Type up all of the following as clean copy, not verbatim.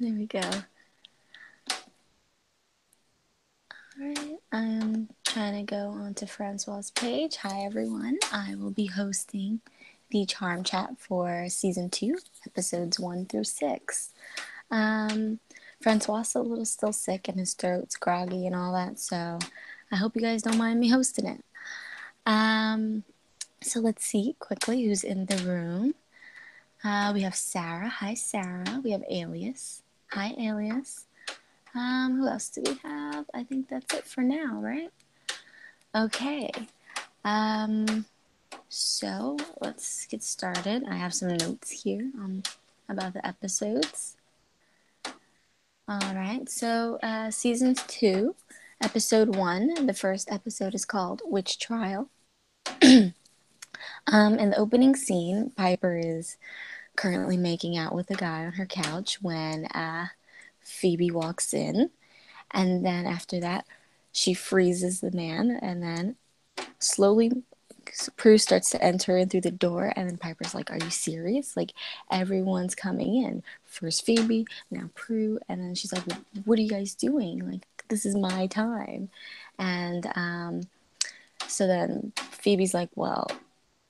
There we go. Alright, I'm trying to go onto Francois's page. Hi everyone. I will be hosting the Charm Chat for Season 2, Episodes 1 through 6. Francois is a little still sick and his throat's groggy and all that, so I hope you guys don't mind me hosting it. So let's see quickly who's in the room. We have Sarah. Hi, Sarah. We have Alias. Hi, Alias. Who else do we have? I think that's it for now, right? Okay. So let's get started. I have some notes here about the episodes. All right. So season 2, episode 1. The first episode is called Witch Trial. In the opening scene, Piper is currently making out with a guy on her couch when Phoebe walks in. And then after that, she freezes the man, and then slowly Prue starts to enter in through the door, and then Piper's like, "Are you serious? Like, everyone's coming in. First Phoebe, now Prue," and then she's like, "What are you guys doing? Like, this is my time." And so then Phoebe's like, "Well,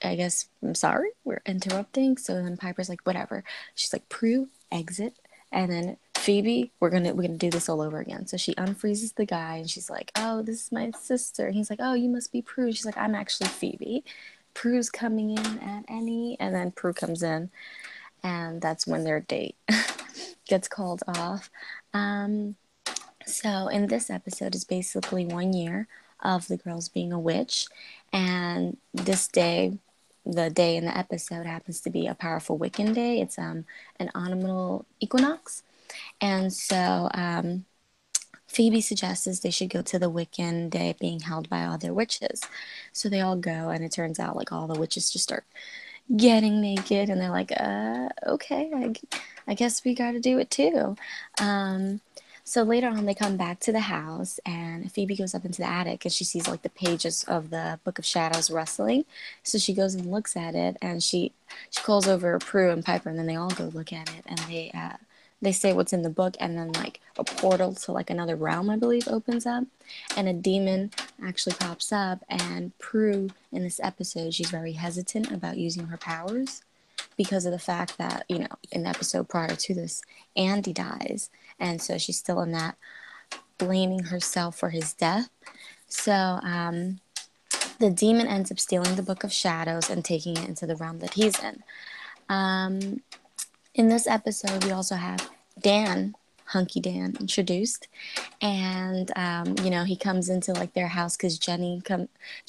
I guess I'm sorry, we're interrupting." So then Piper's like, "Whatever." She's like, "Prue, exit," and then Phoebe, we're gonna do this all over again. So she unfreezes the guy, and she's like, "Oh, this is my sister." And he's like, "Oh, you must be Prue." She's like, "I'm actually Phoebe." Prue's coming in at any, and then Prue comes in, and that's when their date gets called off. So in this episode is basically 1 year of the girls being a witch, and this day, the day in the episode happens to be a powerful Wiccan day. It's an autumnal equinox, and so Phoebe suggests they should go to the Wiccan day being held by all their witches. So they all go, and it turns out like all the witches just start getting naked, and they're like, okay, I guess we got to do it too. So later on, they come back to the house, and Phoebe goes up into the attic, and she sees like the pages of the Book of Shadows rustling. So she goes and looks at it, and she calls over Prue and Piper, and then they all go look at it, and they say what's in the book, and then like a portal to like another realm, I believe, opens up, and a demon actually pops up. And Prue in this episode, she's very hesitant about using her powers because of the fact that, you know, in the episode prior to this, Andy dies, and so she's still in that blaming herself for his death. So the demon ends up stealing the Book of Shadows and taking it into the realm that he's in. In this episode, we also have Dan, Hunky Dan, introduced, and you know, he comes into like their house because Jenny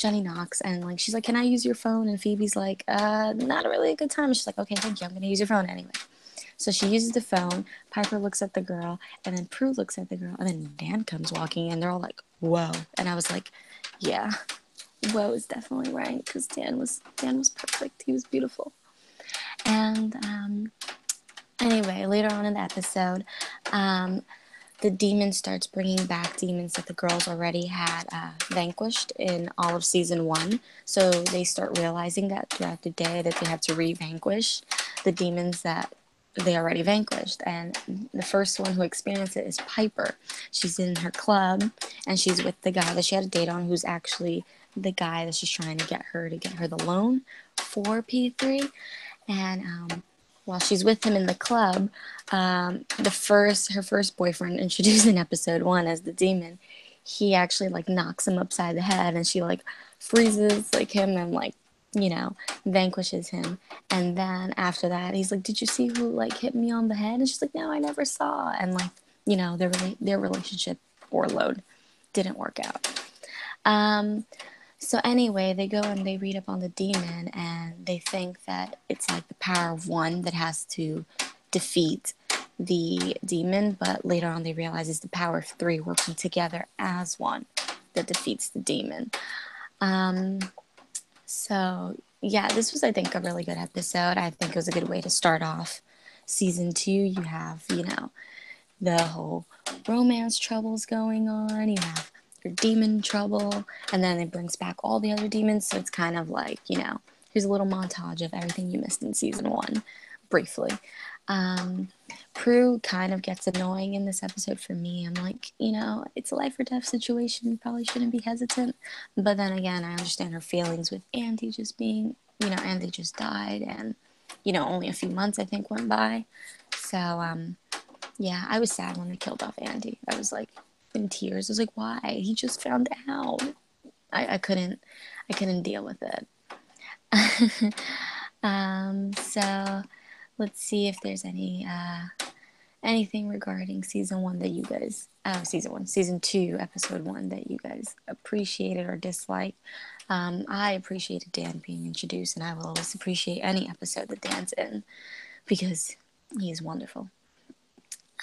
knocks, and like she's like, "Can I use your phone?" And Phoebe's like, "Not really a good time." And she's like, "Okay, thank you. I'm gonna use your phone anyway." So she uses the phone. Piper looks at the girl, and then Prue looks at the girl, and then Dan comes walking, and they're all like, "Whoa!" And I was like, "Yeah, whoa is definitely right," because Dan was perfect. He was beautiful, and anyway, later on in the episode, the demon starts bringing back demons that the girls already had vanquished in all of season 1. So they start realizing that throughout the day that they have to re-vanquish the demons that they already vanquished. And the first one who experienced it is Piper. She's in her club, and she's with the guy that she had a date on, who's actually the guy that she's trying to get her the loan for P3. And while she's with him in the club, her first boyfriend, introduced in episode 1 as the demon, he actually like knocks him upside the head, and she like freezes like him and like, you know, vanquishes him. And then after that, he's like, "Did you see who like hit me on the head?" And she's like, "No, I never saw." And like, you know, their relationship overload didn't work out. So anyway, they go and they read up on the demon, and they think that it's like the power of one that has to defeat the demon, but later on they realize it's the power of 3 working together as one that defeats the demon. So yeah, this was, I think, a really good episode. I think it was a good way to start off season 2. You have, you know, the whole romance troubles going on. You have your demon trouble, and then it brings back all the other demons. So it's kind of like, you know, here's a little montage of everything you missed in season 1, briefly. Prue kind of gets annoying in this episode for me. I'm like, it's a life or death situation. You probably shouldn't be hesitant. But then again, I understand her feelings with Andy just being, Andy just died, and, only a few months I think went by. So, yeah, I was sad when they killed off Andy. I was like in tears. I was like, why? He just found out. I couldn't deal with it. So let's see if there's anything regarding season 2, episode 1 that you guys appreciated or disliked. I appreciated Dan being introduced, and I will always appreciate any episode that Dan's in because he is wonderful.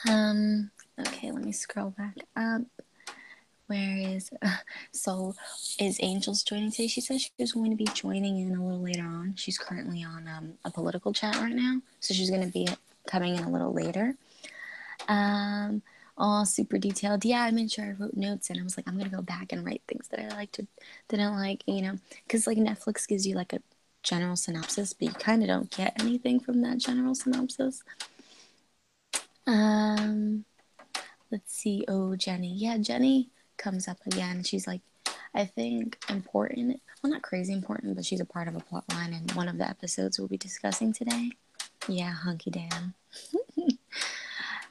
Okay, let me scroll back up. Where is is Angels joining today? She said she was going to be joining in a little later on. She's currently on a political chat right now, so she's going to be coming in a little later. All super detailed. Yeah, I made sure I wrote notes, and I was like, I'm gonna go back and write things that I liked or didn't like, because like Netflix gives you like a general synopsis, but you kind of don't get anything from that general synopsis. Let's see. Oh, Jenny. Yeah, Jenny comes up again. She's like, I think important. Well, not crazy important, but she's a part of a plot line in one of the episodes we'll be discussing today. Yeah, Hunky Dan.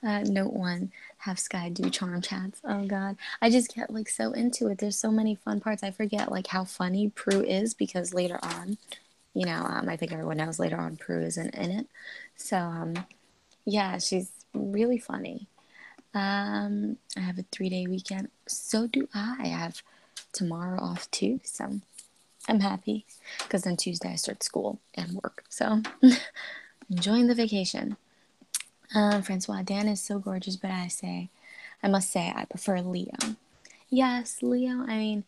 Note 1, have Sky do charm chats. Oh god, I just get like so into it. There's so many fun parts. I forget like how funny Prue is because later on, I think everyone knows later on Prue isn't in it. So yeah, she's really funny. I have a 3-day weekend. So do I. I have tomorrow off too. So I'm happy because then Tuesday I start school and work. So enjoying the vacation. Francois, Dan is so gorgeous, but I must say, I prefer Leo. Yes, Leo. I mean,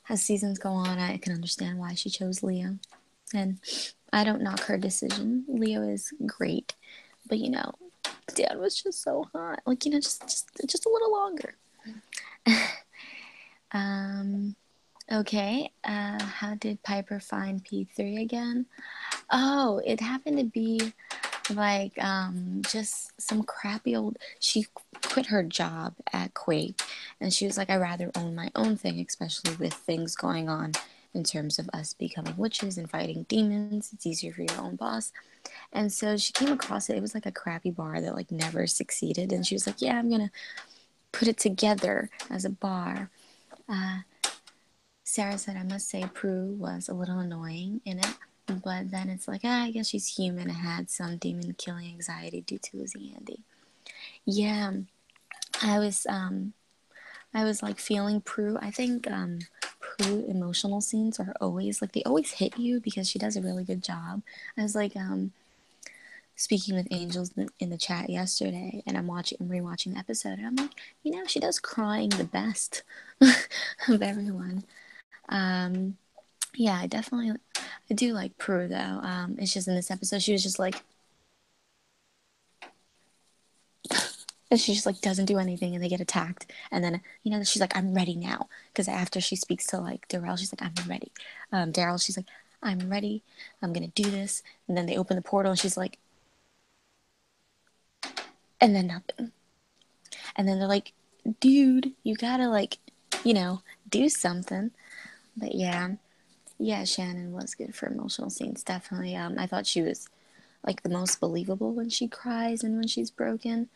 as seasons go on, I can understand why she chose Leo, and I don't knock her decision. Leo is great, but Dan was just so hot. Like just a little longer. Okay. How did Piper find P3 again? Oh, it happened to be like just some crappy old. She quit her job at Quake, and she was like, I'd rather own my own thing, especially with things going on in terms of us becoming witches and fighting demons. It's easier for your own boss. And so she came across it. It was like a crappy bar that like never succeeded, and she was like, yeah, I'm gonna put it together as a bar. Sarah said, I must say Prue was a little annoying in it, but then it's like, I guess she's human and had some demon killing anxiety due to losing Andy. Yeah, I was like feeling Prue. I think Prue emotional scenes are always like they always hit you because she does a really good job. I was like speaking with Angels in the chat yesterday, and I'm rewatching the episode, and I'm like, she does crying the best of everyone. Yeah, I do like Prue though. It's just in this episode she was just like, and she just like doesn't do anything, and they get attacked, and then she's like, I'm ready now, because after she speaks to like Darryl, she's like, I'm ready. Darryl, she's like, I'm ready. I'm gonna do this, and then they open the portal, and she's like, and then nothing, and then they're like, dude, you gotta like, do something. But yeah, Shannon was good for emotional scenes, definitely. I thought she was like the most believable when she cries and when she's broken.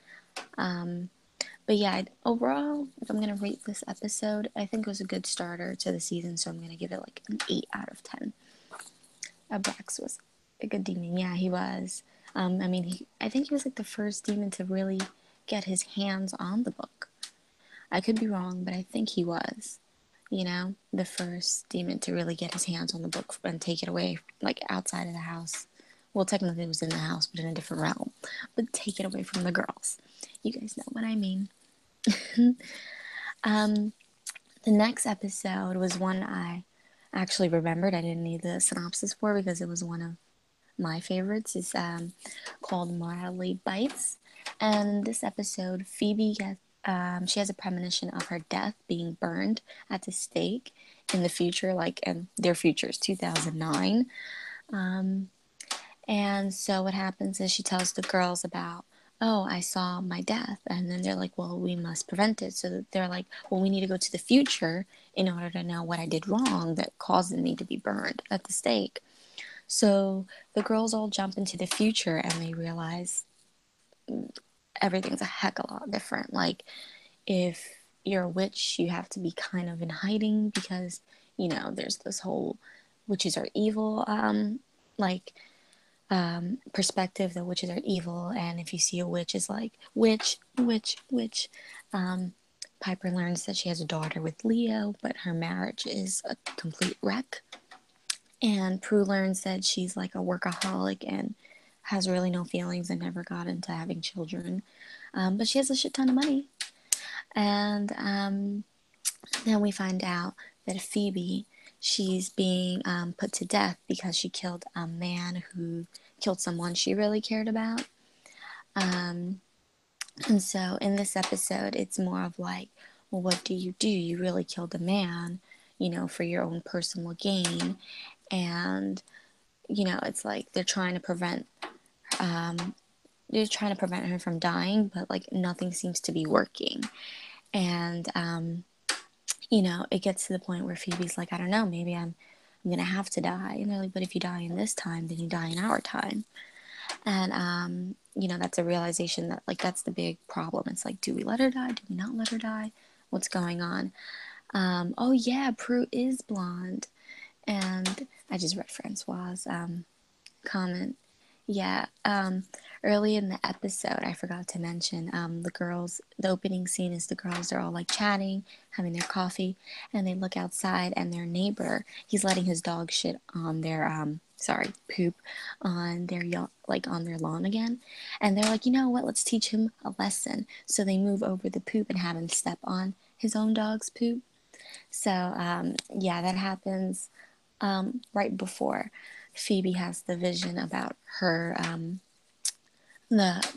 But yeah, overall, if I'm gonna rate this episode, I think it was a good starter to the season, so I'm gonna give it like an 8 out of 10. Brax was a good demon. Yeah, he was. I mean, I think he was like the first demon to really get his hands on the book. I could be wrong, but I think he was. The first demon to really get his hands on the book and take it away, like outside of the house. Well, technically it was in the house, but in a different realm. But take it away from the girls. You guys know what I mean. The next episode was one I actually remembered. I didn't need the synopsis for because it was one of my favorites. It's called Mildly Bites. And this episode, Phoebe gets she has a premonition of her death being burned at the stake in the future, like, and their future is 2009. And so what happens is she tells the girls about, oh, I saw my death. And then they're like, well, we must prevent it. So they're like, well, we need to go to the future in order to know what I did wrong that caused me to be burned at the stake. So the girls all jump into the future and they realize everything's a heck of a lot different. Like, if you're a witch, you have to be kind of in hiding because, there's this whole witches are evil, like, perspective that witches are evil. And if you see a witch, it's like, witch, witch, witch. Um, Piper learns that she has a daughter with Leo, but her marriage is a complete wreck. And Prue learns that she's like a workaholic and has really no feelings and never got into having children. But she has a shit ton of money. And then we find out that Phoebe, she's being put to death because she killed a man who killed someone she really cared about. And so in this episode, it's more of like, well, what do? You really killed a man, for your own personal gain. And, it's like they're trying to prevent her from dying, but like nothing seems to be working. And it gets to the point where Phoebe's like, I don't know, maybe I'm gonna have to die. And they're like, but if you die in this time, then you die in our time. And that's a realization that like that's the big problem. It's like, do we let her die? Do we not let her die? What's going on? Oh yeah, Prue is blonde. And I just read Francois's comment. Yeah, early in the episode, I forgot to mention the opening scene is the girls are all like chatting, having their coffee, and they look outside and their neighbor, he's letting his dog shit on their, poop on their like on their lawn again. And they're like, you know what, let's teach him a lesson. So they move over the poop and have him step on his own dog's poop. So, yeah, that happens right before Phoebe has the vision about her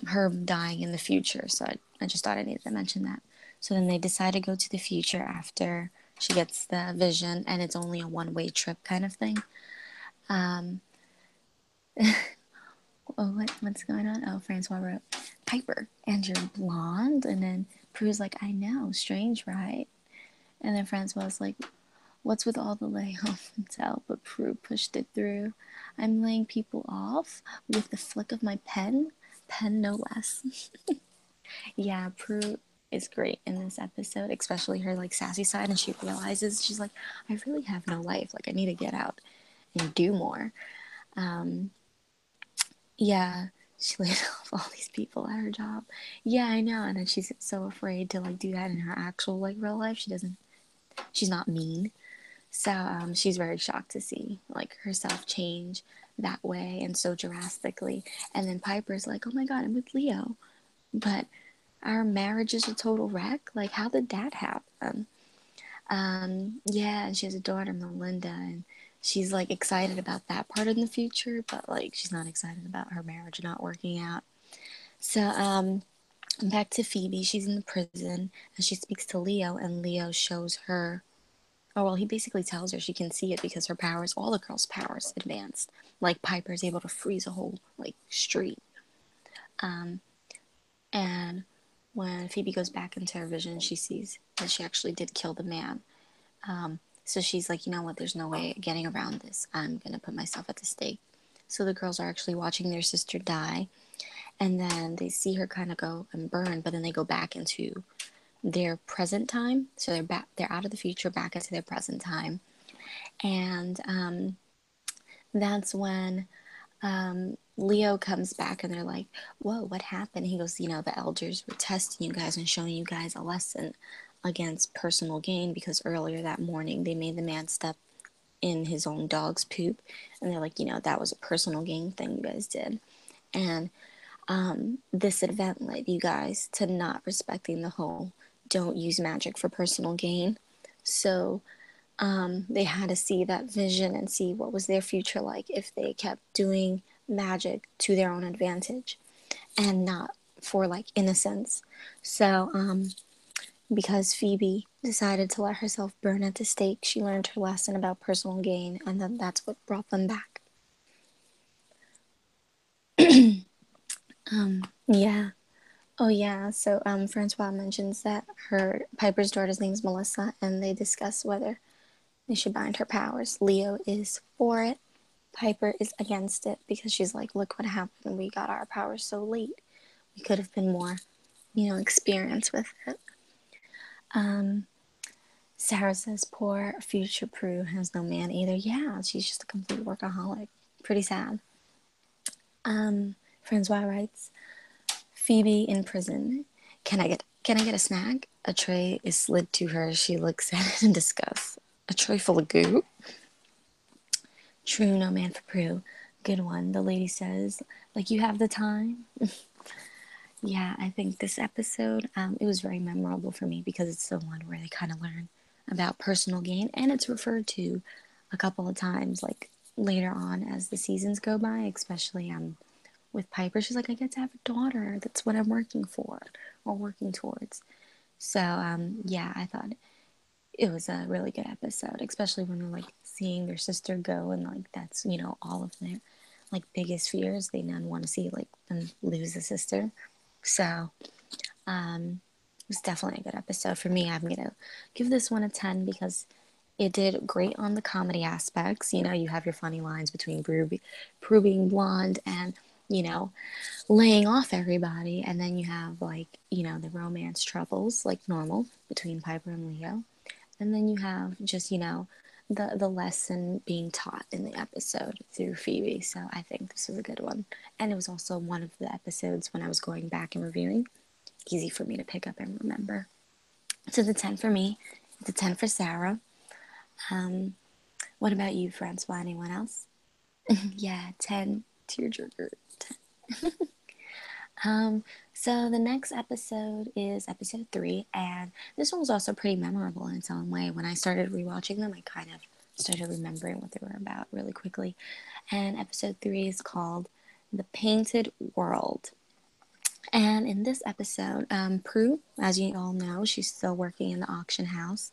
her dying in the future. So I just thought I needed to mention that. So then they decide to go to the future after she gets the vision, and it's only a one-way trip kind of thing. What's going on? Oh, Francois wrote, Piper, and you're blonde? And then Prue's like, I know, strange, right? And then Francois was like, what's with all the layoff and tell? But Prue pushed it through. I'm laying people off with the flick of my pen no less. Yeah, Prue is great in this episode, especially her like sassy side, and she realizes she's like, I really have no life. Like I need to get out and do more. Yeah, she laid off all these people at her job. Yeah, I know. And then she's so afraid to like do that in her actual like real life. She's not mean. So she's very shocked to see like herself change that way and so drastically. And then Piper's like, oh my God, I'm with Leo. But our marriage is a total wreck. Like, how did that happen? Yeah, and she has a daughter, Melinda, and she's like excited about that part in the future, but like she's not excited about her marriage not working out. So back to Phoebe. She's in the prison and she speaks to Leo, and Leo shows her. Oh well, he basically tells her she can see it because her powers, all the girls' powers, advanced. Like Piper's able to freeze a whole like street. And when Phoebe goes back into her vision, she sees that she actually did kill the man. So she's like, you know what, there's no way getting around this. I'm going to put myself at the stake. So the girls are actually watching their sister die. And then they see her kind of go and burn, but then they go back into their present time. So they're out of the future, back into their present time. And that's when Leo comes back and they're like, whoa, what happened? He goes, the elders were testing you guys and showing you guys a lesson against personal gain, because earlier that morning they made the man step in his own dog's poop, and they're like, that was a personal gain thing you guys did. And this event led you guys to not respecting the whole don't use magic for personal gain. So they had to see that vision and see what was their future like if they kept doing magic to their own advantage and not for like innocence. So because Phoebe decided to let herself burn at the stake, she learned her lesson about personal gain, and then that's what brought them back. Yeah. Oh yeah. So Francois mentions that her Piper's daughter's name is Melissa, and they discuss whether they should bind her powers. Leo is for it. Piper is against it because she's like, look what happened. We got our powers so late. We could have been more, experienced with it. Um, Sarah says, poor future Prue has no man either. Yeah, she's just a complete workaholic. Pretty sad. Francois writes, Phoebe in prison. Can I get a snack? A tray is slid to her. She looks at it in disgust. A tray full of goo? True, no man for Prue. Good one. The lady says, like you have the time. Yeah, I think this episode, it was very memorable for me because it's the one where they kind of learn about personal gain, and it's referred to a couple of times, like later on as the seasons go by, especially with Piper. She's like, I get to have a daughter. That's what I'm working for or working towards. So, yeah, I thought it was a really good episode, especially when they're like seeing their sister go, and like that's, all of their like biggest fears. They none want to see like them lose a sister. So, it was definitely a good episode for me. I'm gonna give this one a 10 because it did great on the comedy aspects. You have your funny lines between Prue being blonde and, laying off everybody, and then you have like, the romance troubles like normal between Piper and Leo, and then you have just, the lesson being taught in the episode through Phoebe. So I think this was a good one, and it was also one of the episodes when I was going back and reviewing, easy for me to pick up and remember. So the 10 for me, the 10 for Sarah. What about you, Francois? Anyone else? Yeah, 10 tearjerker. 10. So the next episode is episode 3, and this one was also pretty memorable in its own way. When I started rewatching them, I kind of started remembering what they were about really quickly. And episode 3 is called The Painted World. And in this episode, Prue, as you all know, she's still working in the auction house,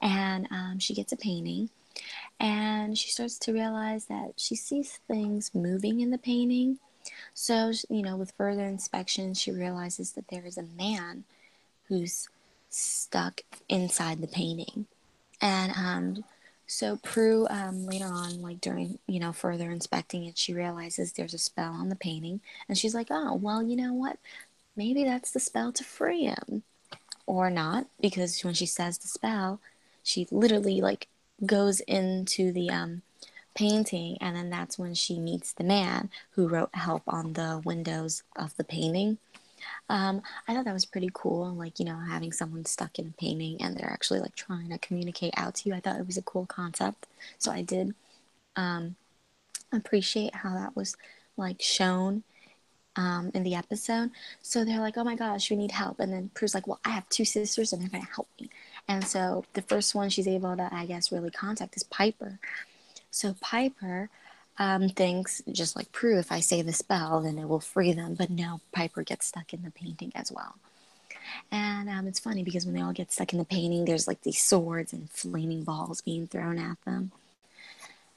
and she gets a painting, and she starts to realize that she sees things moving in the painting. So, with further inspection, she realizes that there is a man who's stuck inside the painting. And so Prue, later on, like during, further inspecting it, she realizes there's a spell on the painting. And she's like, oh, well, you know what? Maybe that's the spell to free him. Or not, because when she says the spell, she literally, like, goes into the painting, and then that's when she meets the man who wrote help on the windows of the painting. I thought that was pretty cool, like, having someone stuck in a painting and they're actually like trying to communicate out to you. I thought it was a cool concept, so I did appreciate how that was like shown in the episode. So they're like, oh my gosh, we need help, and then Prue's like, well, I have 2 sisters and they're gonna help me. And so the first one she's able to, I guess, really contact is Piper. So Piper thinks, just like Prue, if I say the spell, then it will free them. But no, Piper gets stuck in the painting as well. And it's funny because when they all get stuck in the painting, there's like these swords and flaming balls being thrown at them.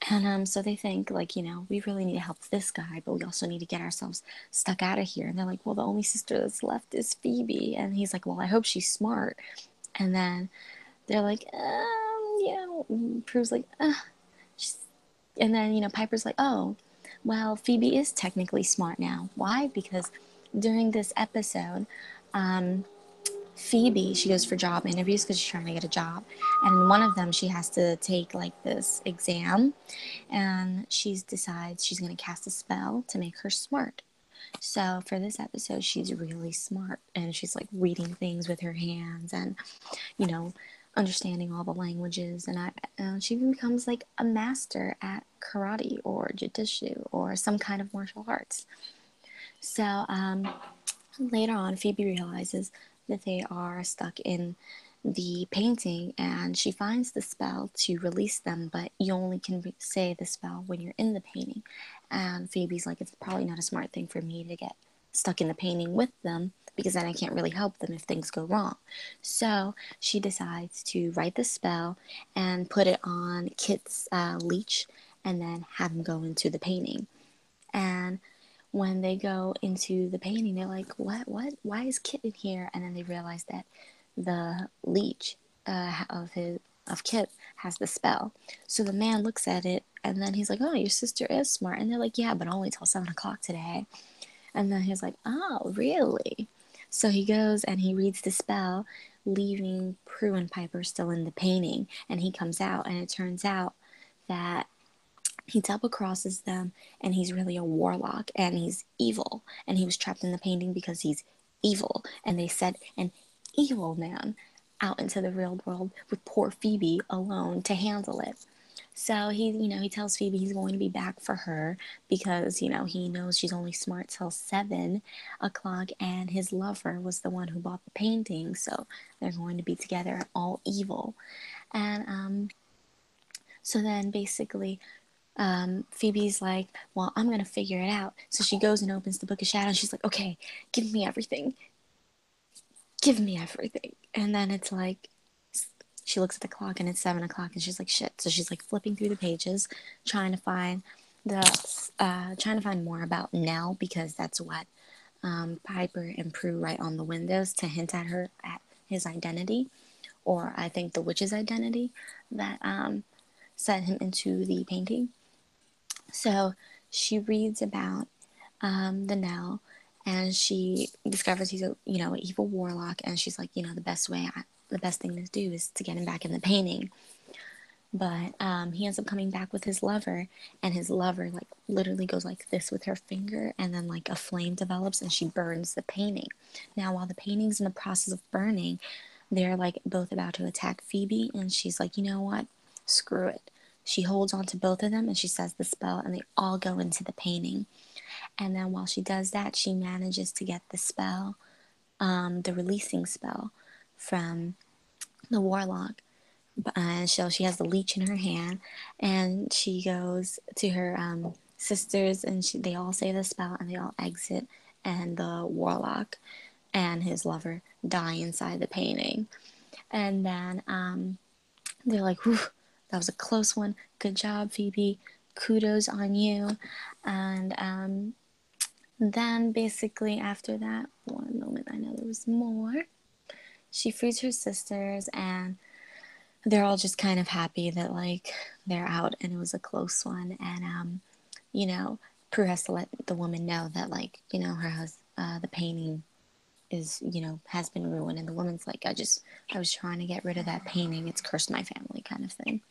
And so they think, like, we really need to help this guy, but we also need to get ourselves stuck out of here. And they're like, well, the only sister that's left is Phoebe. And he's like, well, I hope she's smart. And then they're like, Prue's like, and then, Piper's like, oh, well, Phoebe is technically smart now. Why? Because during this episode, Phoebe, she goes for job interviews because she's trying to get a job. And in one of them, she has to take like this exam, and she decides she's going to cast a spell to make her smart. So for this episode, she's really smart, and she's like reading things with her hands, and you know, understanding all the languages, and she even becomes like a master at karate or jujitsu or some kind of martial arts. So later on, Phoebe realizes that they are stuck in the painting, and she finds the spell to release them, but you only can say the spell when you're in the painting. And Phoebe's like, it's probably not a smart thing for me to get stuck in the painting with them, because then I can't really help them if things go wrong. So she decides to write the spell and put it on Kit's leech, and then have him go into the painting. And when they go into the painting, they're like, what, why is Kit in here? And then they realize that the leech of Kit has the spell. So the man looks at it, and then he's like, oh, your sister is smart. And they're like, yeah, but only till 7 o'clock today. And then he's like, oh, really? So he goes and he reads the spell, leaving Prue and Piper still in the painting. And he comes out, and it turns out that he double crosses them, and he's really a warlock, and he's evil, and he was trapped in the painting because he's evil, and they sent an evil man out into the real world with poor Phoebe alone to handle it. So he tells Phoebe he's going to be back for her because, he knows she's only smart till 7 o'clock, and his lover was the one who bought the painting. So they're going to be together, all evil. And so then basically Phoebe's like, well, I'm going to figure it out. So she goes and opens the Book of Shadows. She's like, okay, give me everything. Give me everything. And then it's like, she looks at the clock and it's 7 o'clock and she's like, shit. So she's like flipping through the pages, trying to find more about Nell, because that's what Piper and Prue write on the windows to hint at his identity, or I think the witch's identity that sent him into the painting. So she reads about the Nell, and she discovers he's an evil warlock, and she's like, the best thing to do is to get him back in the painting. But he ends up coming back with his lover, and his lover like literally goes like this with her finger, and then like a flame develops, and she burns the painting. Now, while the painting's in the process of burning, they're like both about to attack Phoebe, and she's like, you know what? Screw it. She holds on to both of them, and she says the spell, and they all go into the painting. And then while she does that, she manages to get the spell, the releasing spell from the warlock. And so she has the leech in her hand, and she goes to her sisters, and they all say the spell, and they all exit, and the warlock and his lover die inside the painting. And then they're like, whew, that was a close one. Good job, Phoebe. Kudos on you. And then basically after that, one moment, I know there was more. She frees her sisters, and they're all just kind of happy that like they're out, and it was a close one. And Prue has to let the woman know that like the painting is has been ruined, and the woman's like, I was trying to get rid of that painting, it's cursed my family, kind of thing.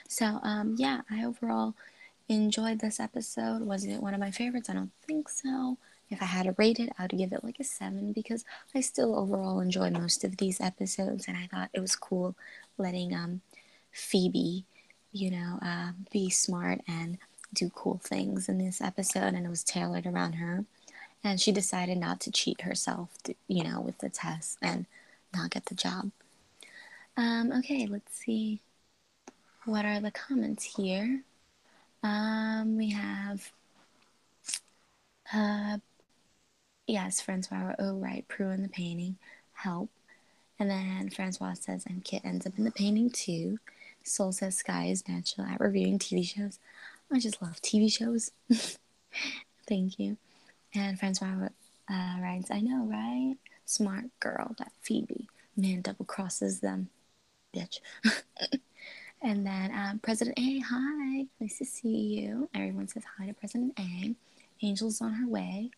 So yeah, I overall enjoyed this episode. Was it one of my favorites? I don't think so. If I had to rate it, I would give it like a 7, because I still overall enjoy most of these episodes, and I thought it was cool letting Phoebe be smart and do cool things in this episode, and it was tailored around her. And she decided not to cheat herself, with the test and not get the job. Okay, let's see. What are the comments here? We have, yes, Francois, oh right, Prue in the painting, help. And then Francois says, and Kit ends up in the painting too. Soul says, Sky is natural at reviewing TV shows. I just love TV shows. Thank you. And Francois writes, I know, right? Smart girl, that Phoebe. Man double crosses them, bitch. And then President A, hi. Nice to see you. Everyone says hi to President A. Angel's on her way.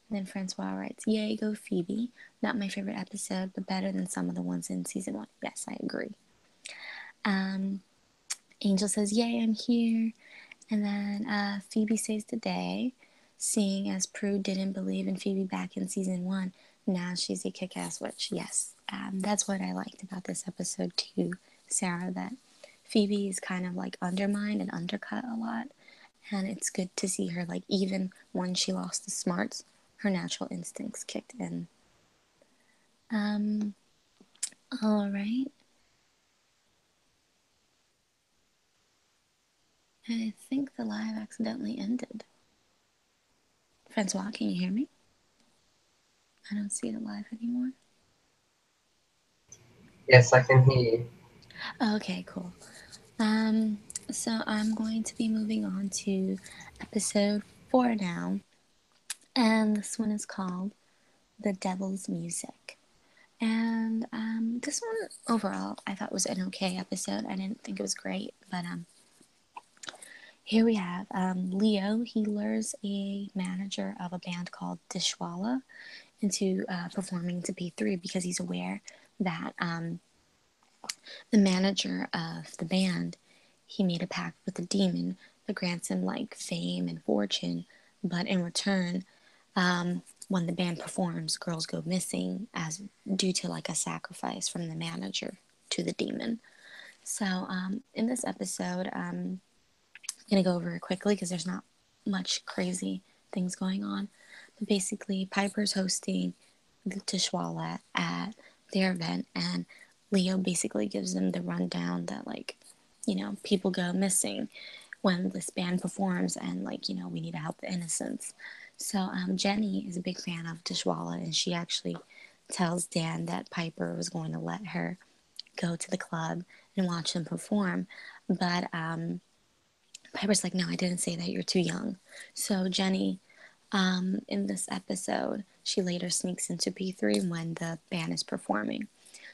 And then Francois writes, yay, go Phoebe. Not my favorite episode, but better than some of the ones in season 1. Yes, I agree. Angel says, yay, I'm here. And then Phoebe saves the day, seeing as Prue didn't believe in Phoebe back in season 1. Now she's a kick-ass witch. Yes, that's what I liked about this episode too, Sarah, that Phoebe is kind of like undermined and undercut a lot. And it's good to see her, like, even when she lost the smarts, her natural instincts kicked in. All right. And I think the live accidentally ended. Francois, can you hear me? I don't see it live anymore. Yes, I can hear you. Okay, cool. So I'm going to be moving on to episode 4 now. And this one is called The Devil's Music. And this one overall I thought was an okay episode. I didn't think it was great, but here we have Leo. He lures a manager of a band called Dishwalla into performing to P3 because he's aware that the manager of the band, he made a pact with the demon that grants him like fame and fortune, but in return, when the band performs, girls go missing as due to like a sacrifice from the manager to the demon. So in this episode, I'm gonna go over it quickly because there's not much crazy things going on. But basically, Piper's hosting the Tishwala at their event, and Leo basically gives them the rundown that like, people go missing when this band performs, and like, we need to help the innocents. So Jenny is a big fan of Tishwala, and she actually tells Dan that Piper was going to let her go to the club and watch them perform, but Piper's like, no, I didn't say that. You're too young. So Jenny, in this episode, she later sneaks into P3 when the band is performing.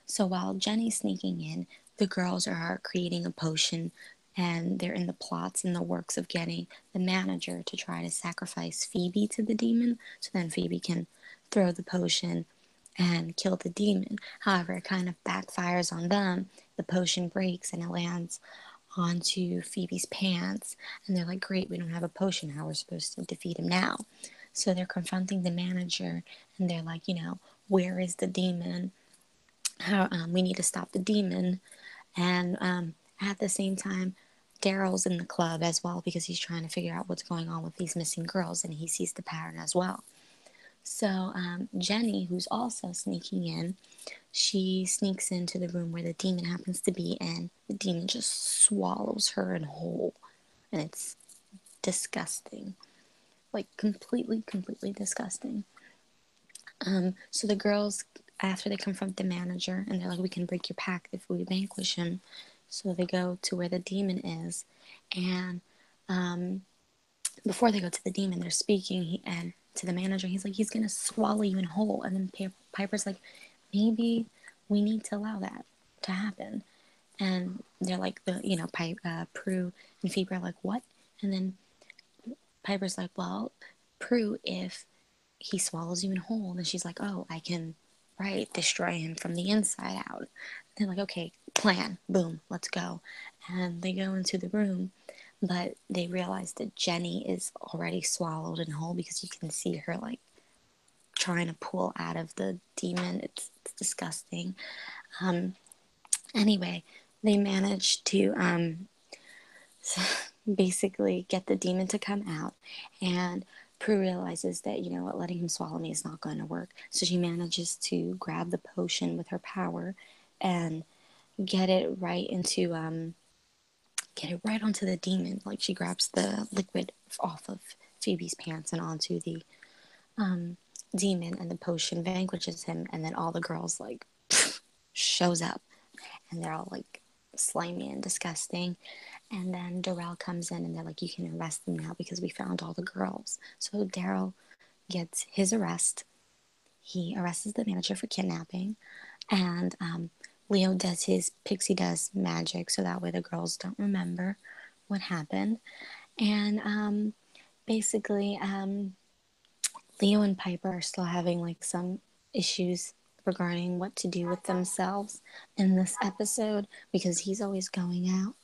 So while Jenny's sneaking in, the girls are creating a potion, and they're in the plots and the works of getting the manager to try to sacrifice Phoebe to the demon so then Phoebe can throw the potion and kill the demon. However, it kind of backfires on them. The potion breaks and it lands onto Phoebe's pants, and they're like, great, we don't have a potion. How we're supposed to defeat him now? So they're confronting the manager, and they're like, where is the demon? How we need to stop the demon. And at the same time, Daryl's in the club as well because he's trying to figure out what's going on with these missing girls, and he sees the pattern as well. So Jenny, who's also sneaking in, she sneaks into the room where the demon happens to be, and the demon just swallows her in whole. And it's disgusting. Like, completely, completely disgusting. So the girls, after they confront the manager, and they're like, we can break your pact if we vanquish him. So they go to where the demon is, and before they go to the demon, they're speaking, and to the manager, he's like, he's gonna swallow you in whole. And then Piper's like, maybe we need to allow that to happen. And they're like, Prue and Phoebe are like, what? And then Piper's like, well, Prue, if he swallows you in whole, and then she's like, oh, I can, right, destroy him from the inside out. And they're like, okay, plan, boom, let's go. And they go into the room, but they realize that Jenny is already swallowed in whole because you can see her like trying to pull out of the demon. It's disgusting. Anyway, they manage to basically get the demon to come out, and Prue realizes that, letting him swallow me is not going to work. So she manages to grab the potion with her power and get it right onto the demon. Like, she grabs the liquid off of Phoebe's pants and onto the demon, and the potion vanquishes him. And then all the girls like shows up, and they're all like slimy and disgusting. And then Darrell comes in, and they're like, you can arrest them now because we found all the girls. So Daryl gets his arrest. He arrests the manager for kidnapping, and Leo does his pixie dust magic so that way the girls don't remember what happened. And basically, Leo and Piper are still having like some issues regarding what to do with themselves in this episode because he's always going out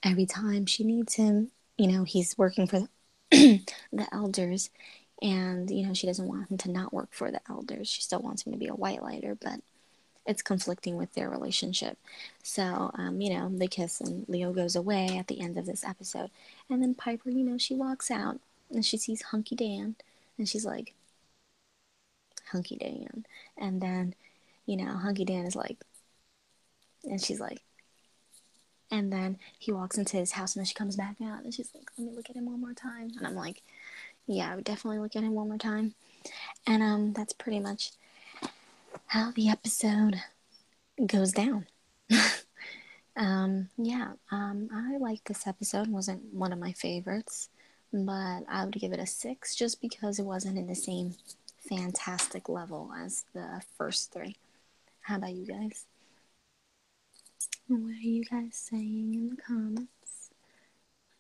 every time she needs him. He's working for the elders, and she doesn't want him to not work for the elders. She still wants him to be a white lighter, but it's conflicting with their relationship. So they kiss, and Leo goes away at the end of this episode. And then Piper, she walks out, and she sees Hunky Dan, and she's like, Hunky Dan. And then Hunky Dan is like, and she's like, and then he walks into his house, and then she comes back out, and she's like, let me look at him one more time. And I'm like, yeah, I would definitely look at him one more time. And that's pretty much how the episode goes down. I liked this episode. It wasn't one of my favorites, but I would give it a 6 just because it wasn't in the same fantastic level as the first 3. How about you guys? What are you guys saying in the comments?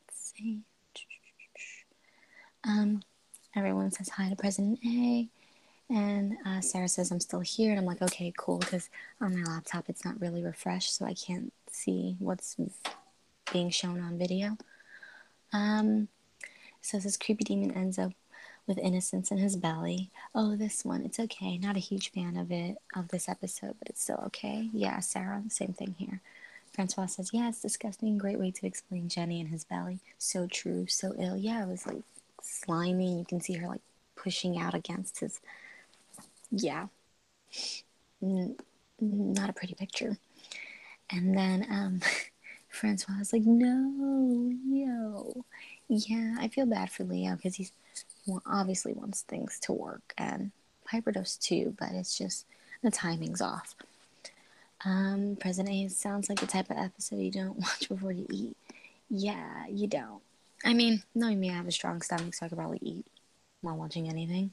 Let's see. Everyone says hi to President A. And Sarah says I'm still here. And I'm like, okay, cool. Because on my laptop, it's not really refreshed. So I can't see what's being shown on video. Says this creepy demon ends up with innocence in his belly. Oh, this one. It's okay. Not a huge fan of it, of this episode, but it's still okay. Yeah, Sarah, same thing here. Francois says, yeah, it's disgusting. Great way to explain Jenny and his belly. So true, so ill. Yeah, it was like slimy. You can see her like pushing out against his. Yeah. Not a pretty picture. And then Francois was like, no, Leo. Yeah, I feel bad for Leo because he obviously wants things to work, and Piper does too, but it's just the timing's off. President A sounds like the type of episode you don't watch before you eat. Yeah, you don't. I mean, knowing me, I have a strong stomach, so I could probably eat while watching anything.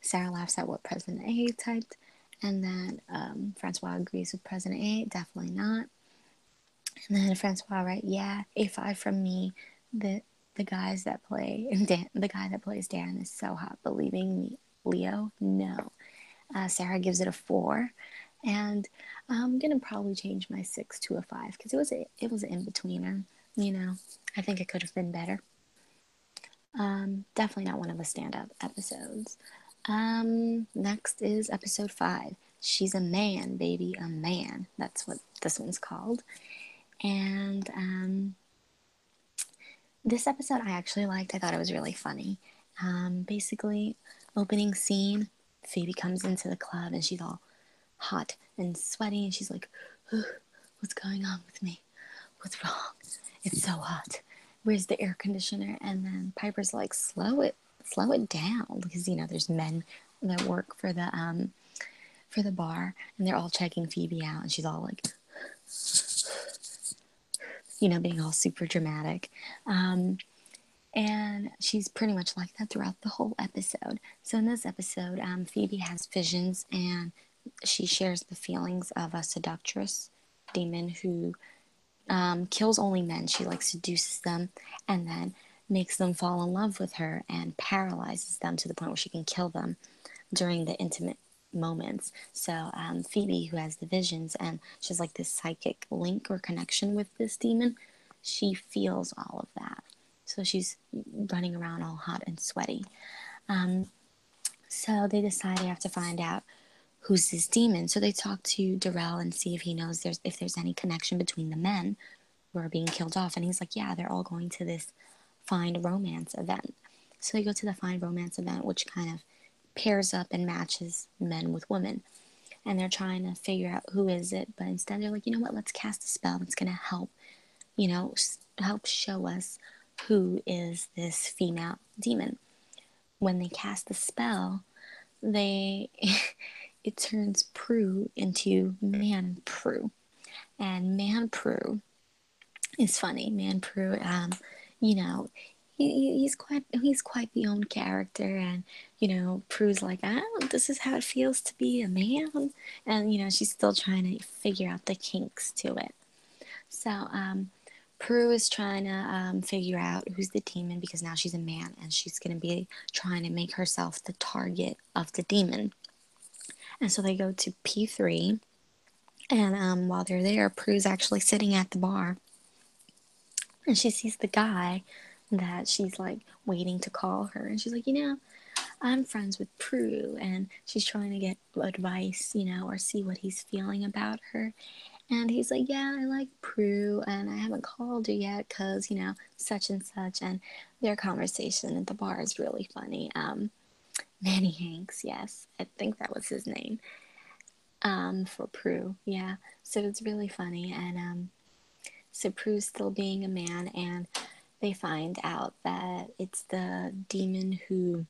Sarah laughs at what President A typed, and then Francois agrees with President A. Definitely not. And then Francois, right? Yeah, A5 from me. The guys that play and the guy that plays Dan is so hot. Believing me, Leo, no. Sarah gives it a 4, and I'm gonna probably change my 6 to a 5 because it was an in betweener. You know, I think it could have been better. Definitely not one of the stand-up episodes. Next is episode 5. She's a man, baby, a man. That's what this one's called. And this episode I actually liked. I thought it was really funny. Basically, opening scene, Phoebe comes into the club and she's all hot and sweaty, and she's like, what's going on with me? What's wrong? It's so hot. Where's the air conditioner? And then Piper's like, slow it down, because there's men that work for the bar, and they're all checking Phoebe out, and she's all like, being all super dramatic. And she's pretty much like that throughout the whole episode. So in this episode, Phoebe has visions, and she shares the feelings of a seductress demon who kills only men. She like seduces them and then makes them fall in love with her and paralyzes them to the point where she can kill them during the intimate moments. So Phoebe, who has the visions and she's like this psychic link or connection with this demon, she feels all of that. So she's running around all hot and sweaty. So they decide they have to find out who's this demon. So they talk to Darrell and see if he knows if there's any connection between the men who are being killed off. And he's like, yeah, they're all going to this Find Romance event. So they go to the Find Romance event, which kind of pairs up and matches men with women. And they're trying to figure out who is it. But instead they're like, you know what, let's cast a spell that's going to help, help show us who is this female demon. When they cast the spell, it turns Prue into Man Prue. And Man Prue is funny. Man Prue, he's quite the own character, and Prue's like, this is how it feels to be a man, and she's still trying to figure out the kinks to it. So Prue is trying to figure out who's the demon, because now she's a man and she's going to be trying to make herself the target of the demon. And so they go to P3, and while they're there, Prue's actually sitting at the bar, and she sees the guy that she's like waiting to call her, and she's like, I'm friends with Prue, and she's trying to get advice, or see what he's feeling about her. And he's like, yeah, I like Prue, and I haven't called her yet because, such and such. And their conversation at the bar is really funny. Manny Hanks, yes, I think that was his name, for Prue, yeah. So it's really funny, and so Prue's still being a man, and they find out that it's the demon who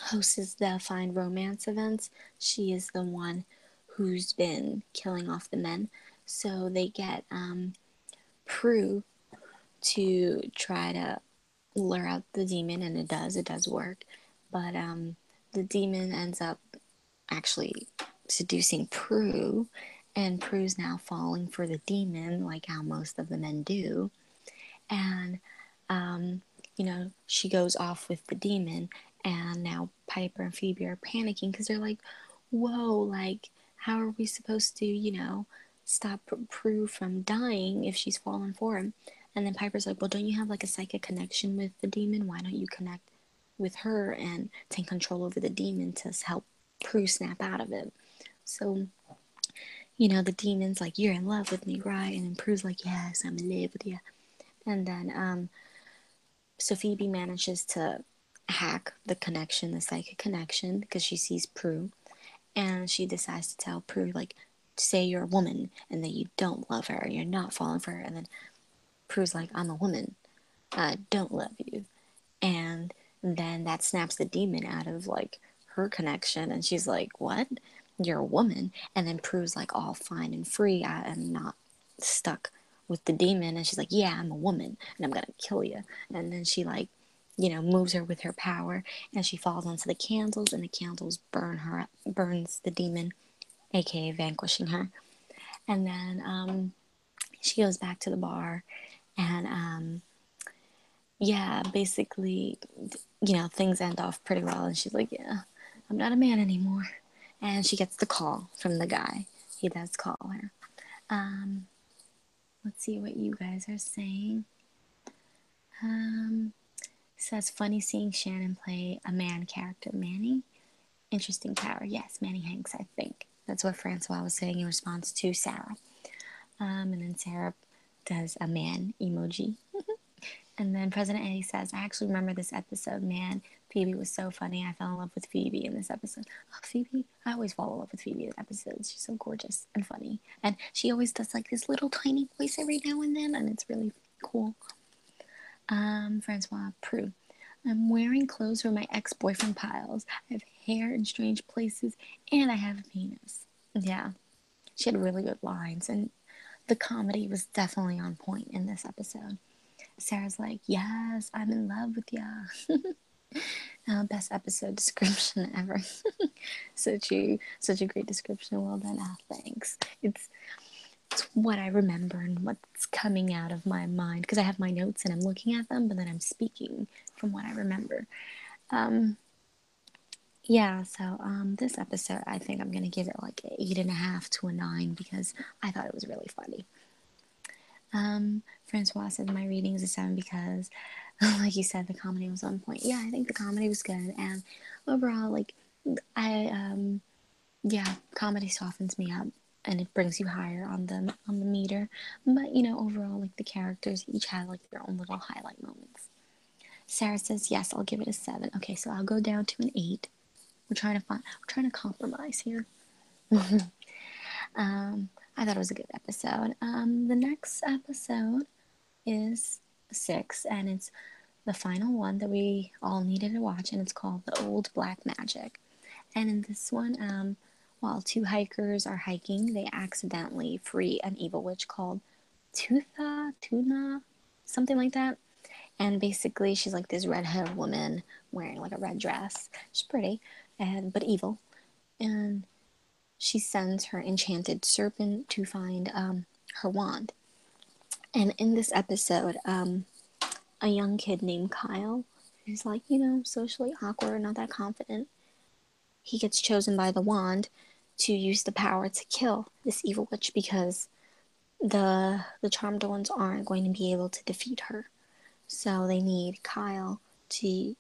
hosts the Find Romance events. She is the one who's been killing off the men. So they get Prue to try to lure out the demon, and it does work. But the demon ends up actually seducing Prue, and Prue's now falling for the demon, like how most of the men do. And she goes off with the demon, and now Piper and Phoebe are panicking because they're like, whoa, like, how are we supposed to, stop Prue from dying if she's fallen for him? And then Piper's like, well, don't you have like a psychic connection with the demon? Why don't you connect with her and take control over the demon to help Prue snap out of it? So, the demon's like, you're in love with me, right? And then Prue's like, yes, I'm in love with you. And then so Phoebe manages to hack the connection, the psychic connection, because she sees Prue, and she decides to tell Prue, like, say you're a woman and that you don't love her, you're not falling for her. And then Prue's like, I'm a woman, I don't love you. And then that snaps the demon out of like her connection, and she's like, what? You're a woman? And then Prue's like all fine and free, I'm not stuck with the demon. And she's like, yeah, I'm a woman and I'm gonna kill you. And then she like moves her with her power, and she falls onto the candles, and the candles burns the demon, aka vanquishing her. And then she goes back to the bar, and yeah, basically, things end off pretty well, and she's like, yeah, I'm not a man anymore. And she gets the call from the guy. He does call her. Let's see what you guys are saying. Says, funny seeing Shannon play a man character. Manny? Interesting power. Yes, Manny Hanks, I think. That's what Francois was saying in response to Sarah. And then Sarah does a man emoji. And then President A says, I actually remember this episode, man. Phoebe was so funny. I fell in love with Phoebe in this episode. Oh, Phoebe, I always fall in love with Phoebe in episodes. She's so gorgeous and funny. And she always does like this little tiny voice every now and then, and it's really cool. Francois, Prue. I'm wearing clothes where my ex-boyfriend piles. I have hair in strange places, and I have a penis. Yeah, she had really good lines, and the comedy was definitely on point in this episode. Sarah's like, yes, I'm in love with ya. Best episode description ever. Such a great description. Well done. Thanks. It's what I remember and what's coming out of my mind, because I have my notes and I'm looking at them, but then I'm speaking from what I remember. This episode, I think I'm gonna give it like an 8.5 to a 9, because I thought it was really funny. Francois said my rating is a 7 because, like you said, the comedy was on point. Yeah, I think the comedy was good, and overall, like, comedy softens me up and it brings you higher on the meter. But overall, like, the characters each had like their own little highlight moments. Sarah says yes, I'll give it a 7. Okay, so I'll go down to an 8. We're trying to compromise here. I thought it was a good episode. The next episode is 6, and it's the final one that we all needed to watch, and it's called The Old Black Magic. And in this one, while 2 hikers are hiking, they accidentally free an evil witch called Tuna, something like that. And basically, she's like this red-haired woman wearing like a red dress. She's pretty, but evil. And she sends her enchanted serpent to find her wand. And in this episode, a young kid named Kyle, who's like, socially awkward, not that confident, he gets chosen by the wand to use the power to kill this evil witch, because the charmed ones aren't going to be able to defeat her. So they need Kyle to,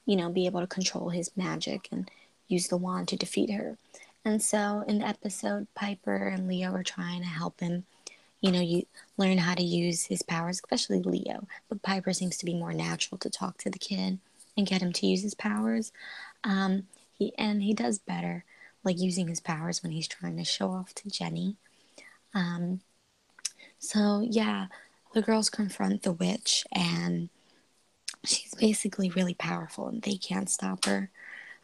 be able to control his magic and use the wand to defeat her. And so in the episode, Piper and Leo are trying to help him, you learn how to use his powers, especially Leo. But Piper seems to be more natural to talk to the kid and get him to use his powers. He does better, like, using his powers when he's trying to show off to Jenny. The girls confront the witch, and she's basically really powerful, and they can't stop her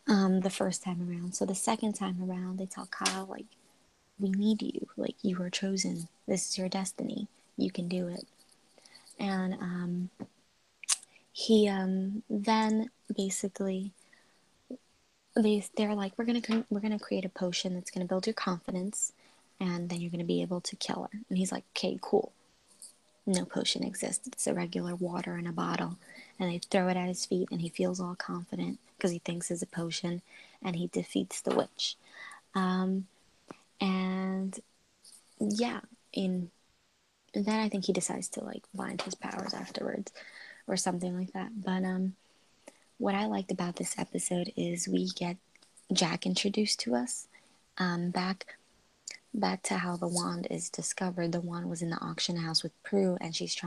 the first time around. So the second time around, they tell Kyle, like, we need you. Like, you were chosen. This is your destiny. You can do it. And he then basically they're like, we're gonna create a potion that's gonna build your confidence, and then you're gonna be able to kill her. And he's like, okay, cool. No potion exists. It's a regular water in a bottle. And they throw it at his feet, and he feels all confident because he thinks it's a potion, and he defeats the witch. And yeah, in and then I think he decides to like find his powers afterwards, or something like that. But what I liked about this episode is we get Jack introduced to us. Back to how the wand is discovered. The wand was in the auction house with Prue, and she's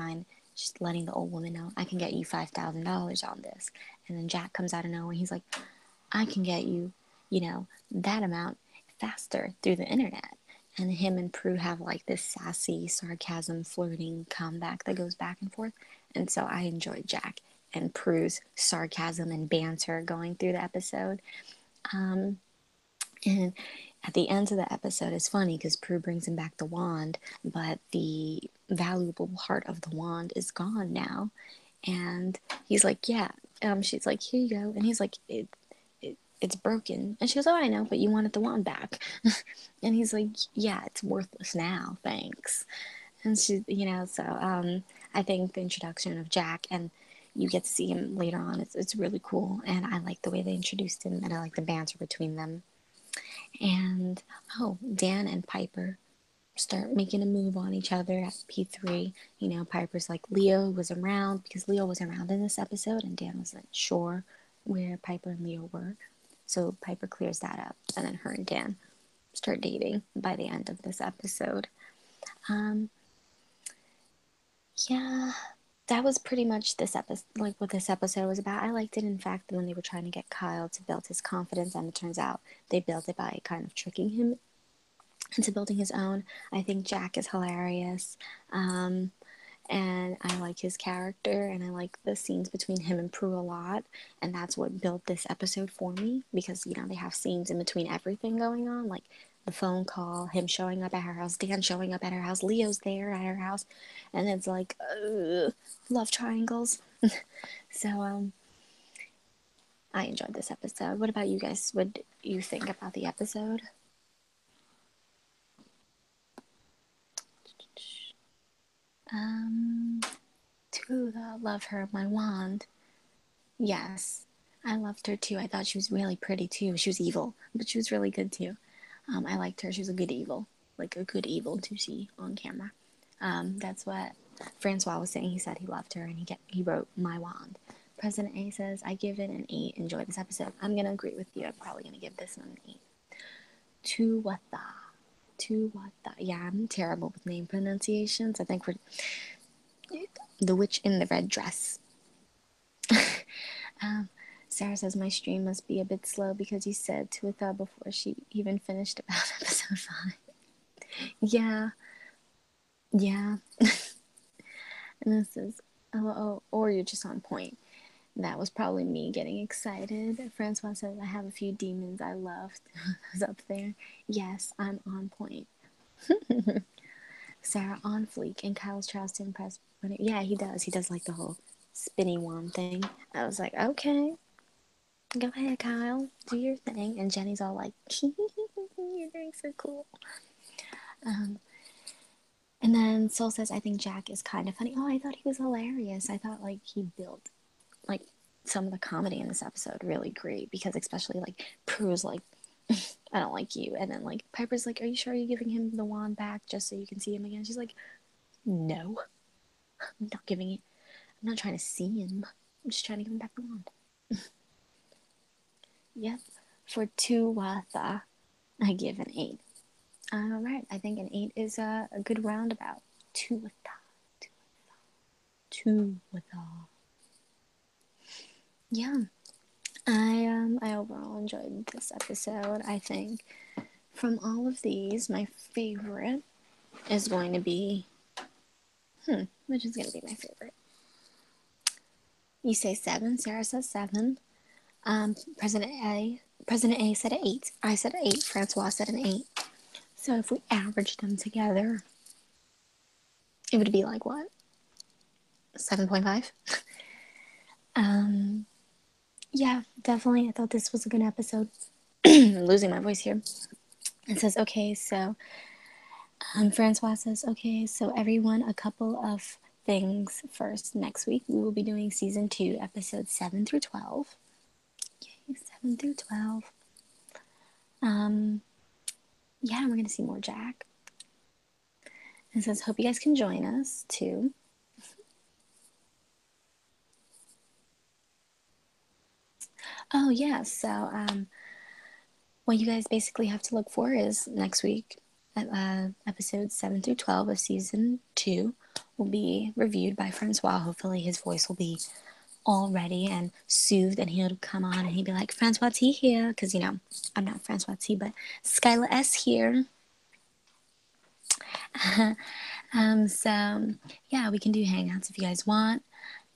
letting the old woman know, I can get you $5,000 on this. And then Jack comes out of nowhere. He's like, I can get you, that amount faster through the internet. And him and Prue have like this sassy, sarcasm, flirting comeback that goes back and forth. And so I enjoyed Jack and Prue's sarcasm and banter going through the episode. And at the end of the episode, it's funny because Prue brings him back the wand, but the valuable part of the wand is gone now. And he's like, yeah. She's like, here you go. And he's like, it's broken. And she goes, oh, I know, but you wanted the wand back. And he's like, yeah, it's worthless now, thanks. And she, so I think the introduction of Jack, and you get to see him later on, it's really cool. And I like the way they introduced him, and I like the banter between them. And Dan and Piper start making a move on each other at P3. Piper's like, Leo was around, because Leo was around in this episode, and Dan wasn't sure where Piper and Leo were. So Piper clears that up, and then her and Dan start dating by the end of this episode. Yeah, that was pretty much this episode, like what this episode was about. I liked it, in fact, when they were trying to get Kyle to build his confidence, and it turns out they built it by kind of tricking him into building his own. I think Jack is hilarious. And I like his character, and I like the scenes between him and Prue a lot, and that's what built this episode for me, because they have scenes in between everything going on, like the phone call, him showing up at her house, Dan showing up at her house, Leo's there at her house, and it's like love triangles. So I enjoyed this episode. What about you guys? What do you think about the episode? Tula, love her, my wand. Yes, I loved her too. I thought she was really pretty too. She was evil, but she was really good too. I liked her. She was a good evil, like a good evil to see on camera. That's what Francois was saying. He said he loved her, and he wrote my wand. President A says, I give it an 8. Enjoy this episode. I'm gonna agree with you. I'm probably gonna give this one an 8. Tuwatha. Yeah, I'm terrible with name pronunciations. I think we're the witch in the red dress. Sarah says, my stream must be a bit slow because you said Tuatha before she even finished about episode 5. Yeah. And this is, or you're just on point. That was probably me getting excited. Francois says, I have a few demons I loved. Was up there. Yes, I'm on point. Sarah on fleek, and Kyle's tries to impress. Yeah, he does. He does like the whole spinny wand thing. I was like, okay, go ahead, Kyle, do your thing. And Jenny's all like, you're doing so cool. And then Soul says, I think Jack is kind of funny. Oh, I thought he was hilarious. I thought like he built like some of the comedy in this episode really great, because especially like Prue's like, I don't like you, and then like Piper's like, are you sure you're giving him the wand back just so you can see him again? She's like, no, I'm not giving it. I'm not trying to see him. I'm just trying to give him back the wand. Yep. For Tuatha, I give an 8. All right, I think an 8 is a good roundabout. Tuatha. Yeah. I overall enjoyed this episode. I think from all of these, my favorite is going to be which is going to be my favorite? You say 7. Sarah says 7. President A said an 8. I said an 8. Francois said an 8. So if we average them together, it would be like what? 7.5. Yeah, definitely. I thought this was a good episode. I'm losing my voice here. It says, okay, so Francois says, okay, so everyone, a couple of things first. Next week, we will be doing season 2, episodes 7 through 12. Yay, 7 through 12. Yeah, we're going to see more Jack. It says, hope you guys can join us too. Oh, yeah, so what you guys basically have to look for is next week, episodes 7 through 12 of season 2 will be reviewed by Francois. Hopefully, his voice will be all ready and soothed, and he'll come on and he'd be like, Francois T here, because I'm not Francois T, but Skylah S here. So yeah, we can do hangouts if you guys want,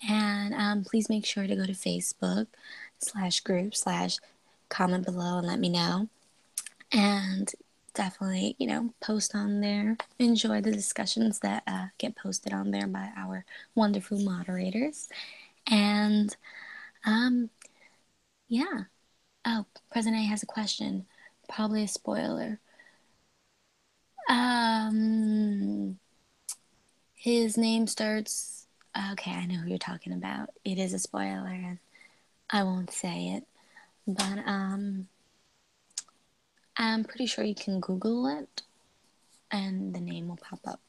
and please make sure to go to Facebook/group/comment below and let me know, and definitely post on there. Enjoy the discussions that get posted on there by our wonderful moderators, and yeah. Oh, President A has a question. Probably a spoiler. His name starts. Okay, I know who you're talking about. It is a spoiler, and I won't say it. But I'm pretty sure you can Google it, and the name will pop up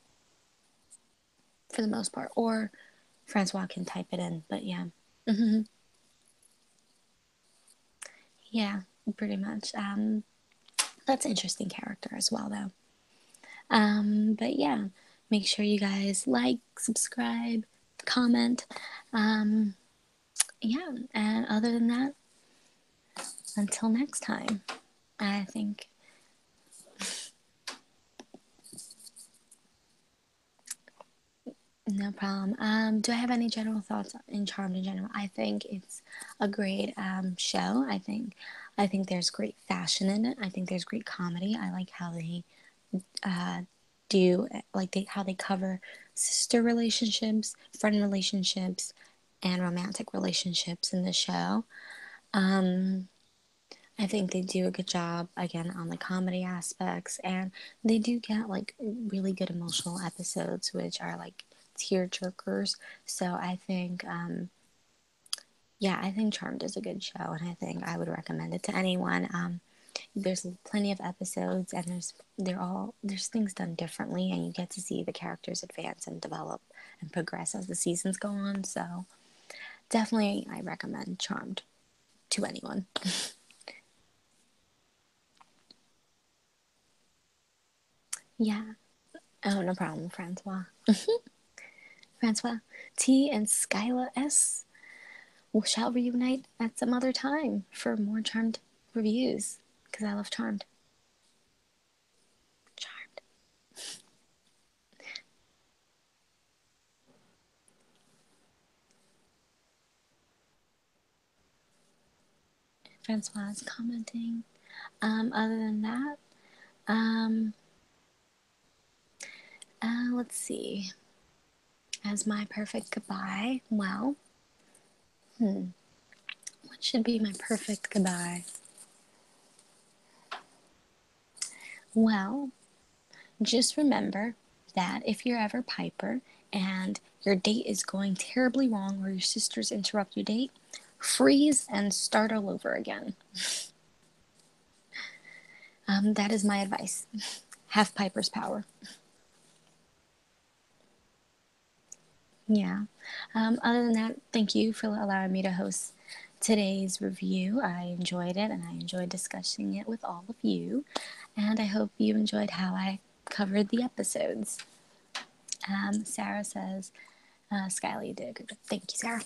for the most part. Or Francois can type it in. But yeah, yeah, pretty much. That's an interesting character as well, though. But yeah, make sure you guys like, subscribe, comment. Yeah, and other than that, until next time, I think. No problem. Do I have any general thoughts in Charmed in general? I think it's a great show. I think there's great fashion in it. I think there's great comedy. I like how they do how they cover sister relationships, friend relationships, and romantic relationships in the show. I think they do a good job again on the comedy aspects, and they do get like really good emotional episodes, which are like tear jerkers. So I think Charmed is a good show, and I think I would recommend it to anyone. There's plenty of episodes, and there's things done differently, and you get to see the characters advance and develop and progress as the seasons go on. So definitely, I recommend Charmed to anyone. Yeah. Oh, no problem, Francois. Francois T and Skylah S. We shall reunite at some other time for more Charmed reviews, because I love Charmed. Charmed. Francois is commenting. Other than that, let's see. As my perfect goodbye, well, what should be my perfect goodbye? Well, just remember that if you're ever Piper and your date is going terribly wrong or your sisters interrupt your date, freeze and start all over again. That is my advice. Have Piper's power. Yeah. Other than that, thank you for allowing me to host today's review. I enjoyed it, and I enjoyed discussing it with all of you. And I hope you enjoyed how I covered the episodes. Sarah says, Skylah, you did a good job. Thank you, Sarah.